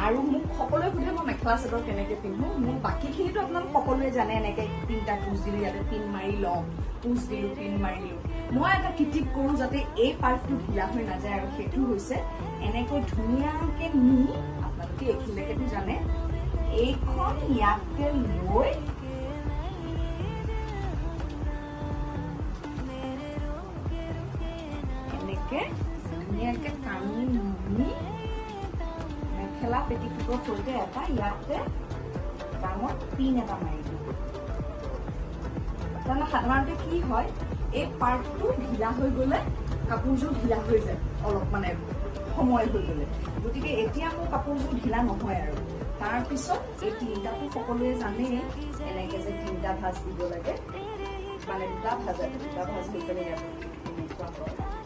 আৰু মোক সকলোৱে সোধে মই মেখেলা চাদৰ কেনেকে পিন্ধো মোৰ বাকীখিনিতো আপোনালোক সকলোৱে জানে এনেকে তিনিটা কুচ দিলো ইয়াতে পিন মাৰি লওঁ কুচ দিলো পিন মাৰিলো মই এটা কিটিপ কৰো যাতে এই পাৰ্টটো ঢিলা হৈ নাযায় আৰু সেইটো হৈছে এনেকৈ ধুনীয়াকে নি আপোনালোকে এইখিনিলৈকেতো জানে এইখন ইয়াতে লৈ এনেকে ধুনীয়াকে টানি নি মেখেলা পেটিকোটৰ সৈতে এটা ইয়াতে ডাঙৰ পিন এটা মাৰি দিওঁ তাৰমানে সাধাৰণতে কি হয় এই পাৰ্টটো ঢিলা হৈ গ'লে কাপোৰযোৰ ঢিলা হৈ যায় অলপ মানে সময় হৈ গ'লে গতিকে এতিয়া মোৰ কাপোৰযোৰ ঢিলা নহয় আৰু তাৰপিছত এই তিনিটাটো সকলোৱে জানেই এনেকে যে তিনিটা ভাঁজ দিব লাগে মানে দুটা ভাঁজ হৈ পেলাই ইয়াত এনেকুৱা হয়